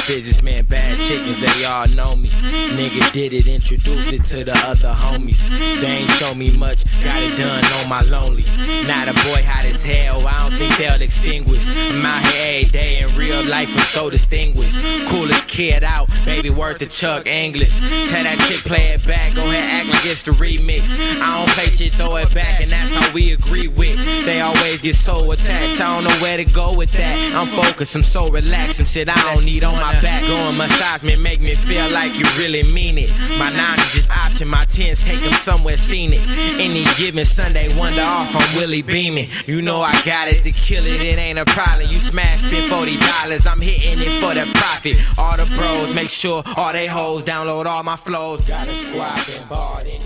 businessman, bad chickens, they all know me. Nigga did it, introduce it to the other homies. They ain't show me much, got it done on my lonely. Now the boy hot as hell, I don't think they'll extinguish. I'm out here every day, in real life I'm so distinguished. Coolest kid out, baby worth the Chuck English. Tell that chick play it back, go ahead act like it's the remix. I don't play shit, throw it back, and that's how we agree with. They always get so attached, I don't know where to go with that. I'm focused, I'm so relaxed, some shit I don't need on my back. Go and massage me, make me feel like you really mean it. My 9 is just option, my 10s take them somewhere scenic. Any given Sunday, wonder off, I'm Willie beaming. You know I got it to kill it, it ain't a problem. You smash, spend $40, I'm hitting it for the profit. All the bros, make sure all they hoes download all my flows. Got a squad been barred in.